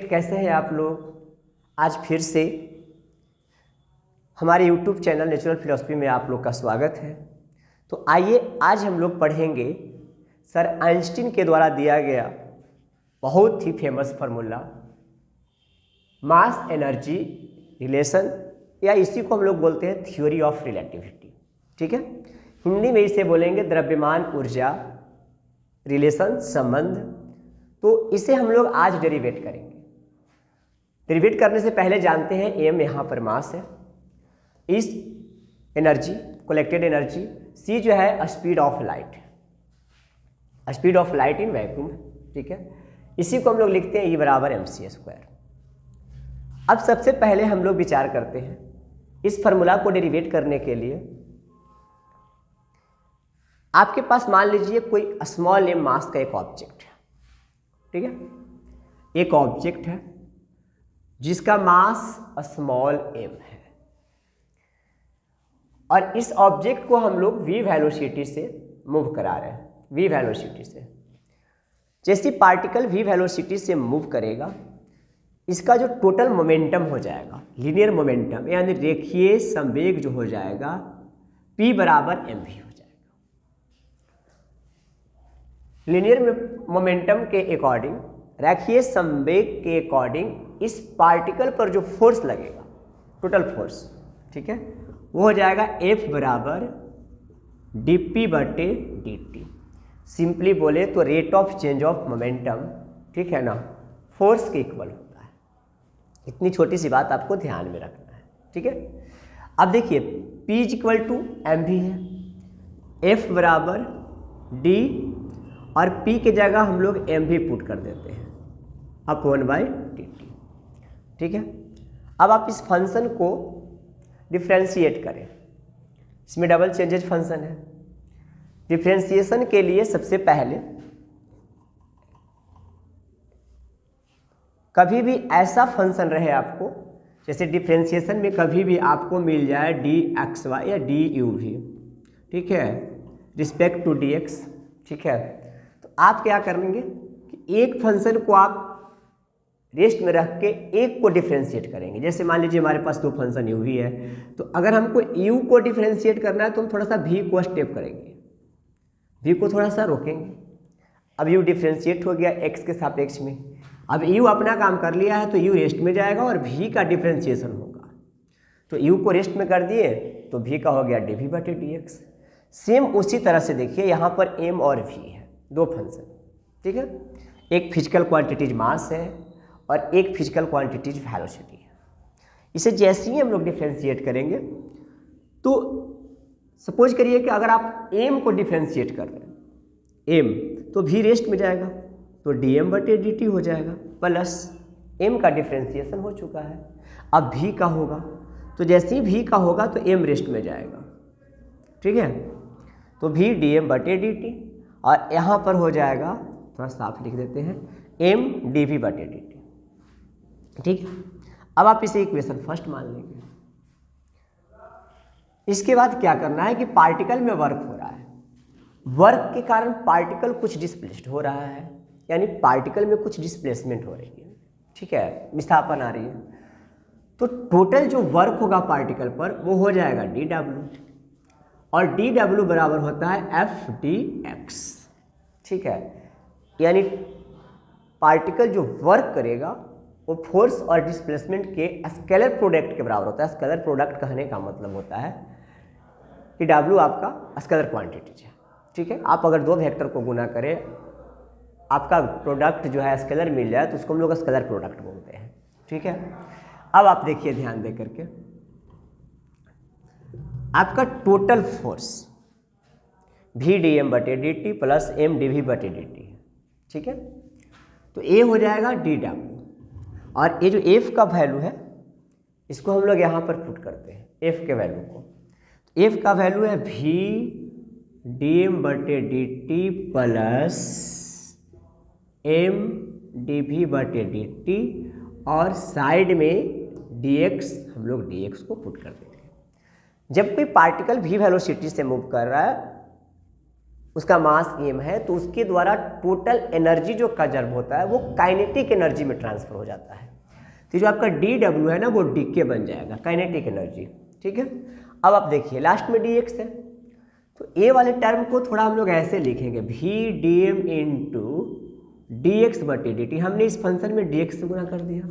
कैसे हैं आप लोग। आज फिर से हमारे यूट्यूब चैनल नेचुरल फिलॉसफी में आप लोग का स्वागत है। तो आइए आज हम लोग पढ़ेंगे सर आइंस्टीन के द्वारा दिया गया बहुत ही famous formula mass energy relation, या इसी को हम लोग बोलते हैं थ्योरी ऑफ रिलेटिविटी। ठीक है, हिंदी में इसे बोलेंगे द्रव्यमान ऊर्जा रिलेशन संबंध। तो इसे हम लोग आज डेरिवेट करेंगे। डेरिवेट करने से पहले जानते हैं एम यहाँ पर मास है, इस एनर्जी कलेक्टेड एनर्जी, सी जो है speed of light, speed of light in vacuum. ठीक है, इसी को हम लोग लिखते हैं ई बराबर एम सी स्क्वायर। अब सबसे पहले हम लोग विचार करते हैं इस फार्मूला को डेरिवेट करने के लिए। आपके पास मान लीजिए कोई स्मॉल एम मास का एक ऑब्जेक्ट है। ठीक है, एक ऑब्जेक्ट है जिसका मास स्मॉल एम है, और इस ऑब्जेक्ट को हम लोग v वेलोसिटी से मूव करा रहे हैं। v वेलोसिटी से जैसे पार्टिकल v वेलोसिटी से मूव करेगा, इसका जो टोटल मोमेंटम हो जाएगा लीनियर मोमेंटम, यानी रेखीय संवेग जो हो जाएगा p बराबर mv हो जाएगा। लीनियर मोमेंटम के अकॉर्डिंग, रेखीय संवेग के अकॉर्डिंग इस पार्टिकल पर जो फोर्स लगेगा, टोटल फोर्स, ठीक है, वो हो जाएगा F बराबर dp बटे dt। सिंपली बोले तो rate of change of momentum, ठीक है ना, फोर्स के इक्वल होता है। इतनी छोटी सी बात आपको ध्यान में रखना है। ठीक है, अब देखिए P इक्वल टू एम भी है, F बराबर d और P के जगह हम लोग एम भी पुट कर देते हैं अपॉन बाई dt। ठीक है, अब आप इस फंक्शन को डिफ्रेंशिएट करें। इसमें डबल चेंजेज फंक्शन है। डिफ्रेंशिएशन के लिए सबसे पहले कभी भी ऐसा फंक्शन रहे आपको, जैसे डिफ्रेंशिएशन में कभी भी आपको मिल जाए dxy या du_v, ठीक है, रिस्पेक्ट टू dx। ठीक है, तो आप क्या करेंगे कि एक फंक्शन को आप रेस्ट में रख के एक को डिफ्रेंशिएट करेंगे। जैसे मान लीजिए हमारे पास दो फंक्शन u भी है, तो अगर हमको u को डिफ्रेंशिएट करना है तो हम थोड़ा सा v को स्टेप करेंगे, v को थोड़ा सा रोकेंगे। अब u डिफ्रेंशिएट हो गया x के सापेक्ष में। अब u अपना काम कर लिया है तो u रेस्ट में जाएगा और v का डिफ्रेंशिएशन होगा। तो u को रेस्ट में कर दिए तो v का हो गया dv बटे dx। सेम उसी तरह से देखिए यहाँ पर m और v है, दो फंक्शन। ठीक है, एक फिजिकल क्वांटिटीज मास है और एक फिजिकल क्वांटिटीज वेलोसिटी है। इसे जैसे ही हम लोग डिफ्रेंशिएट करेंगे तो सपोज करिए कि अगर आप m को डिफ्रेंशिएट कर रहे हैं m, तो v रेस्ट में जाएगा तो dm बटे dt हो जाएगा, प्लस m का डिफ्रेंशिएशन हो चुका है। अब v का होगा तो जैसे ही v का होगा तो m रेस्ट में जाएगा। ठीक है, तो v dm बटे dt, और यहाँ पर हो जाएगा, थोड़ा साफ लिख देते हैं, m dv बटे dt। ठीक है, अब आप इसे इक्वेशन फर्स्ट मान लेंगे। इसके बाद क्या करना है कि पार्टिकल में वर्क हो रहा है, वर्क के कारण पार्टिकल कुछ डिस्प्लेस्ड हो रहा है, यानी पार्टिकल में कुछ डिस्प्लेसमेंट हो रही है। ठीक है, विस्थापन आ रही है, तो टोटल जो वर्क होगा पार्टिकल पर वो हो जाएगा dw, और dw बराबर होता है f/dx। ठीक है, यानी पार्टिकल जो वर्क करेगा वो फोर्स और डिस्प्लेसमेंट के स्केलर प्रोडक्ट के बराबर होता है। स्केलर प्रोडक्ट कहने का मतलब होता है कि W आपका स्केलर क्वांटिटी है। ठीक है, आप अगर दो वेक्टर को गुना करें, आपका प्रोडक्ट जो है स्केलर मिल जाए तो उसको हम लोग स्केलर प्रोडक्ट बोलते हैं। ठीक है, अब आप देखिए ध्यान दे करके, आपका टोटल फोर्स v dm बटे dt प्लस m dv बटे dt है। ठीक है, तो a हो जाएगा dw, और ये जो f का वैल्यू है इसको हम लोग यहाँ पर पुट करते हैं, f के वैल्यू को। तो f का वैल्यू है v dm बटे dt प्लस m dv बटे dt, और साइड में dx, हम लोग dx को पुट कर देते हैं। जब कोई पार्टिकल v वेलोसिटी से मूव कर रहा है उसका मास m है, तो उसके द्वारा टोटल एनर्जी जो कंजर्व होता है वो काइनेटिक एनर्जी में ट्रांसफर हो जाता है। तो जो आपका dw है ना वो dk बन जाएगा, काइनेटिक एनर्जी। ठीक है, अब आप देखिए लास्ट में dx है, तो ए वाले टर्म को थोड़ा हम लोग ऐसे लिखेंगे v dm इंटू dx बटे dt। हमने इस फंक्शन में dx से गुना कर दिया,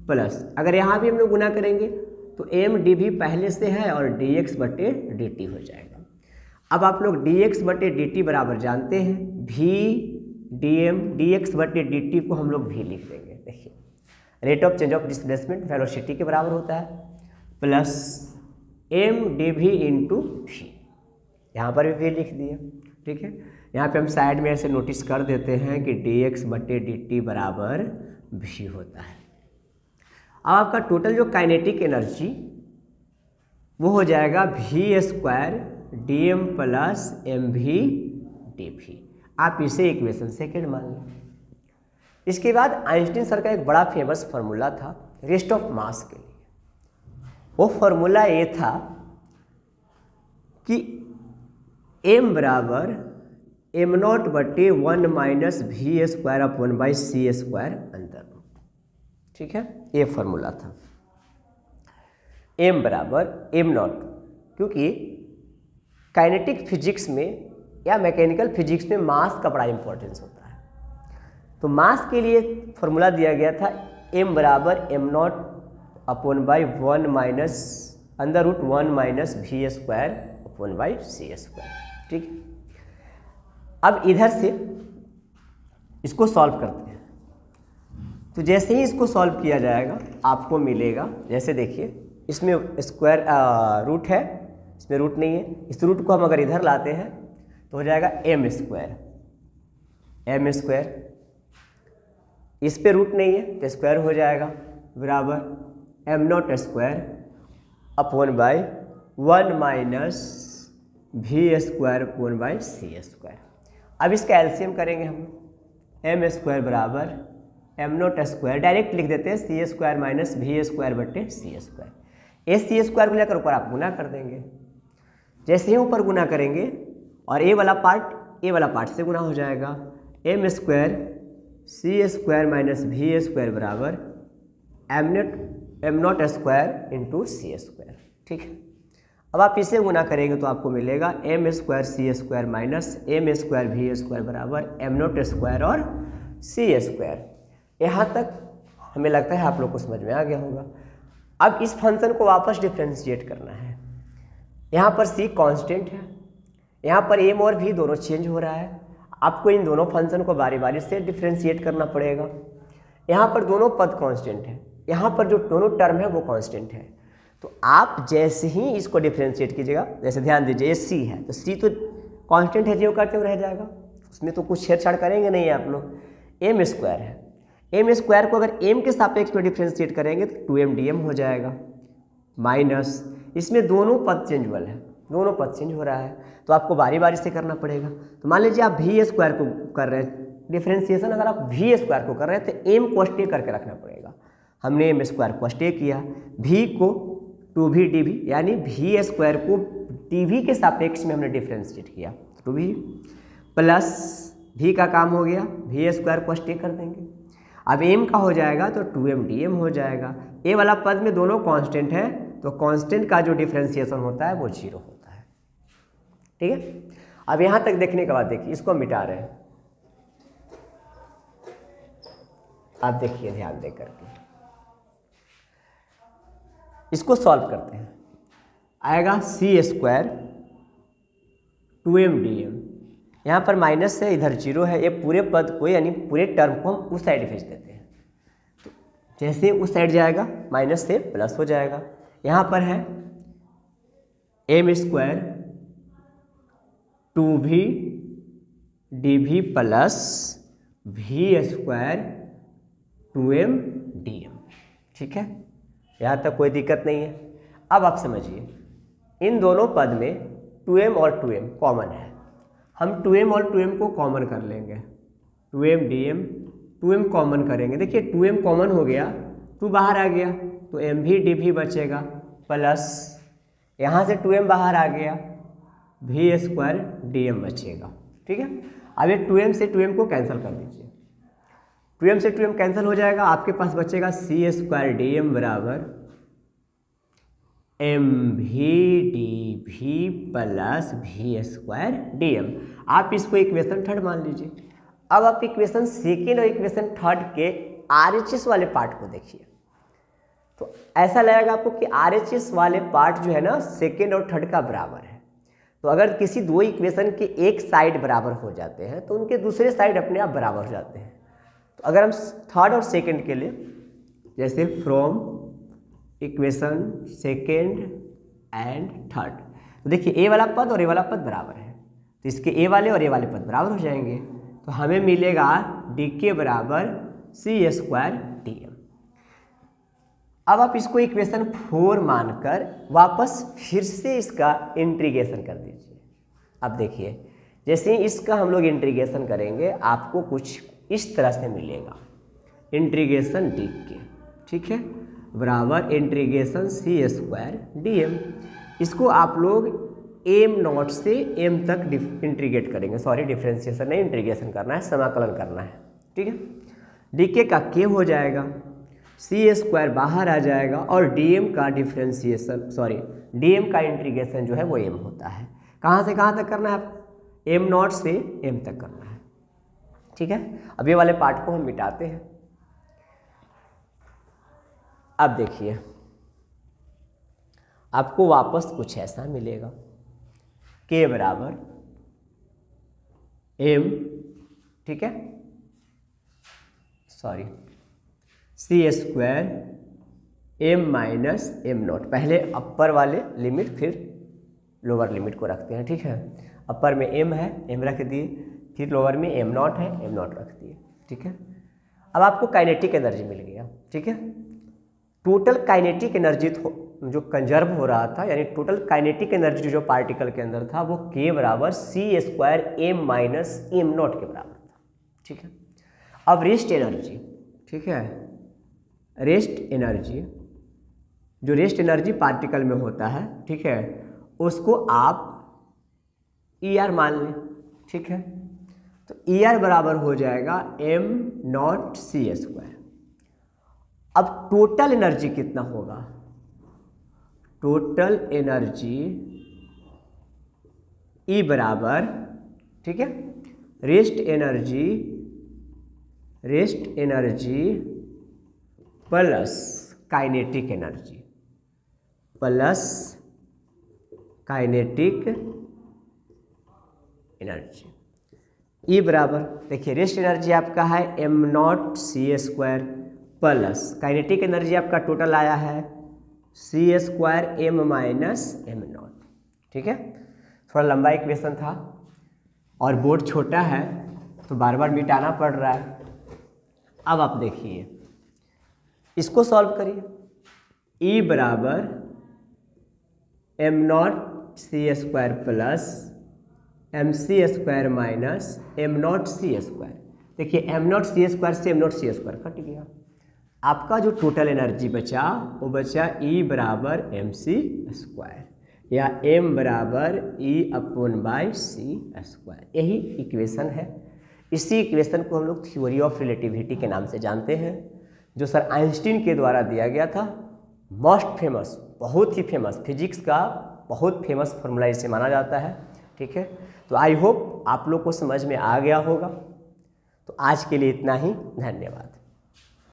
प्लस अगर यहाँ भी हम लोग गुना करेंगे तो m dv पहले से है और dx बटे dt हो जाएगा। अब आप लोग dx बटे dt बराबर जानते हैं, v dm dx बटे dt को हम लोग v लिख देंगे। देखिए rate of change of displacement velocity के बराबर होता है, plus m dv into v, यहाँ पर भी v लिख दिया। ठीक है, यहाँ पे हम साइड में ऐसे नोटिस कर देते हैं कि dx बटे dt बराबर v होता है। अब आपका टोटल जो काइनेटिक एनर्जी वो हो जाएगा v square dm plus mv dv। आप इसे इक्वेशन सेकेंड मान लें। इसके बाद आइंस्टीन सर का एक बड़ा फेमस फार्मूला था रेस्ट ऑफ मास के लिए। वो फार्मूला ये था कि m बराबर m नॉट बटे 1 minus v square upon by C square अंदर रूट। ठीक है, ये फार्मूला था m बराबर m नॉट, क्योंकि काइनेटिक फिजिक्स में या मैकेनिकल फिजिक्स में मास का बड़ा इंपॉर्टेंस होता है। तो मास के लिए फार्मूला दिया गया था m बराबर m not upon by 1 minus under root 1 minus v square upon by C square. ठीक, अब इधर से इसको सॉल्व करते हैं। तो जैसे ही इसको सॉल्व किया जाएगा आपको मिलेगा, जैसे देखिए इसमें स्क्वायर रूट है, इसमें रूट नहीं है, इस रूट को हम अगर इधर लाते हैं तो हो जाएगा m स्क्वायर, इस पे रूट नहीं है तो स्क्वायर हो जाएगा बराबर m not square upon by 1 minus v square upon by C square. अब इसका एलसीएम करेंगे हम, m स्क्वायर बराबर m नॉट स्क्वायर, डायरेक्ट लिख देते हैं C square minus v square बटे सी स्क्वायर। ए सी स्क्वायर को लेकर ऊपर आप गुना कर देंगे, जैसे ही ऊपर गुना करेंगे और ए वाला पार्ट से गुना हो जाएगा, m square C square minus v square बराबर m not square into C square. ठीक है, अब आप इसे गुना करेंगे तो आपको मिलेगा m square C square minus m square v square बराबर m नॉट स्क्वायर और सी स्क्वायर। यहाँ तक हमें लगता है आप लोग को समझ में आ गया होगा। अब इस फंक्शन को वापस डिफ्रेंशिएट करना है। यहाँ पर c कांस्टेंट है, यहाँ पर m और v दोनों चेंज हो रहा है। आपको इन दोनों फंक्शन को बारी बारी से डिफ्रेंशिएट करना पड़ेगा। यहाँ पर दोनों पद कांस्टेंट है, यहाँ पर जो दोनों टर्म है वो कांस्टेंट है। तो आप जैसे ही इसको डिफ्रेंशिएट कीजिएगा, जैसे ध्यान दीजिए ये c है तो c तो कांस्टेंट है, जो करते हुए रह जाएगा, उसमें तो कुछ छेड़छाड़ करेंगे नहीं आप लोग। m स्क्वायर है, m स्क्वायर को अगर m के सापेक्ष में डिफ्रेंशिएट करेंगे तो 2m dm हो जाएगा, माइनस इसमें दोनों पद चेंजेबल है, दोनों पद चेंज हो रहा है तो आपको बारी बारी से करना पड़ेगा। तो मान लीजिए आप v स्क्वायर को कर रहे हैं डिफ्रेंशिएशन, अगर आप v स्क्वायर को कर रहे हैं तो m को स्टे करके रखना पड़ेगा। हमने m स्क्वायर को स्टे किया, v को 2v dv यानी v स्क्वायर को dv के सापेक्ष में हमने डिफ्रेंशिएट किया, 2v प्लस v का काम हो गया, v स्क्वायर को स्टे कर देंगे। अब m का हो जाएगा तो 2m dm हो जाएगा। a वाला पद में दोनों कांस्टेंट है तो कांस्टेंट का जो डिफ्रेंशिएशन होता है वो 0 होता है। ठीक है, अब यहाँ तक देखने के बाद देखिए इसको मिटा रहे हैं, आप देखिए ध्यान दे करके इसको सॉल्व करते हैं। आएगा सी स्क्वायर 2m dm, यहाँ पर माइनस है इधर 0 है, ये पूरे पद को यानी पूरे टर्म को हम उस साइड भेज देते हैं। तो जैसे उस साइड जाएगा माइनस से प्लस हो जाएगा। यहाँ पर है m square 2v dv plus v square 2m dm। ठीक है, यहाँ तक कोई दिक्कत नहीं है। अब आप समझिए इन दोनों पद में 2m और 2m कॉमन है, हम 2m और 2m को कॉमन कर लेंगे, 2m dm 2m कॉमन करेंगे। देखिए 2m कॉमन हो गया, 2 बाहर आ गया तो mv dv बचेगा, प्लस यहाँ से 2m बाहर आ गया v स्क्वायर dm बचेगा। ठीक है। अब ये 2m से 2m को कैंसिल कर दीजिए, 2m से 2m कैंसिल हो जाएगा, आपके पास बचेगा सी स्क्वायर डी एम बराबर एम भी डी भी प्लस भी स्क्वायर डी एम। आप इसको इक्वेशन थर्ड मान लीजिए। अब आप इक्वेशन सेकेंड और इक्वेशन थर्ड के RHS वाले पार्ट को देखिए, तो ऐसा लगेगा आपको कि RHS वाले पार्ट जो है ना सेकेंड और थर्ड का बराबर है। तो अगर किसी दो इक्वेशन के एक साइड बराबर हो जाते हैं तो उनके दूसरे साइड अपने आप बराबर हो जाते हैं। तो अगर हम थर्ड और सेकेंड के लिए, जैसे from equation second and third, तो देखिए ए वाला पद और ए वाला पद बराबर है, तो इसके ए वाले और ए वाले पद बराबर हो जाएंगे। तो हमें मिलेगा डी के बराबर सी स्क्वायर डी एम। अब आप इसको इक्वेशन 4 मानकर वापस फिर से इसका इंटीग्रेशन कर दीजिए। अब देखिए, जैसे ही इसका हम लोग इंटीग्रेशन करेंगे आपको कुछ इस तरह से मिलेगा, इंटीग्रेशन डी के, ठीक है, बराबर इंटीग्रेशन सी स्क्वायर डी एम। इसको आप लोग एम नॉट से एम तक इंटीग्रेट करेंगे, सॉरी डिफ्रेंशिएशन नहीं, इंटीग्रेशन करना है, समाकलन करना है, ठीक है। डी के का के हो जाएगा, सी स्क्वायर बाहर आ जाएगा और डी एम का डिफ्रेंशिएशन, सॉरी डी एम का इंटीग्रेशन जो है वो एम होता है। कहाँ से कहाँ तक करना है आपको? एम नॉट से एम तक करना है, ठीक है। अब ये वाले पार्ट को हम मिटाते हैं। अब देखिए आपको वापस कुछ ऐसा मिलेगा, के बराबर एम, ठीक है, sorry C square M minus M not. पहले अपर वाले लिमिट फिर लोअर लिमिट को रखते हैं, ठीक है। अपर में एम है, एम रख दिए, फिर लोअर में एम नॉट है, एम नॉट रख दिए, ठीक है। अब आपको काइनेटिक एनर्जी मिल गया, ठीक है। टोटल काइनेटिक एनर्जी जो कंजर्व हो रहा था, यानी टोटल काइनेटिक एनर्जी जो पार्टिकल के अंदर था वो के बराबर C square M minus M not के बराबर था, ठीक है। अब रेस्ट एनर्जी, ठीक है, रेस्ट एनर्जी, जो रेस्ट एनर्जी पार्टिकल में होता है, ठीक है, उसको आप ई आर मान लें, ठीक है। तो ई आर बराबर हो जाएगा एम नॉट सी स्क्वायर। अब टोटल एनर्जी कितना होगा? टोटल एनर्जी ई बराबर, ठीक है, rest energy plus kinetic energy plus kinetic energy. E बराबर, देखिए रेस्ट एनर्जी आपका है M not C square plus kinetic energy आपका टोटल आया है C square M minus M not, ठीक है। थोड़ा लंबा इक्वेशन था और बोर्ड छोटा है तो बार बार मिटाना पड़ रहा है। अब आप देखिए, इसको सॉल्व करिए। ई बराबर M not C square plus M C square minus M not C square. देखिए एम नॉट सी स्क्वायर से M not C square cut गया, आपका जो टोटल एनर्जी बचा वो बचा ई बराबर एम सी स्क्वायर या एम बराबर E upon by C square. यही इक्वेशन है। इसी इक्वेशन को हम लोग थ्योरी ऑफ रिलेटिविटी के नाम से जानते हैं, जो सर आइंस्टीन के द्वारा दिया गया था। मोस्ट फेमस, बहुत ही फेमस, फिजिक्स का बहुत फेमस फॉर्मूला इसे माना जाता है, ठीक है। तो आई होप आप लोग को समझ में आ गया होगा। तो आज के लिए इतना ही, धन्यवाद।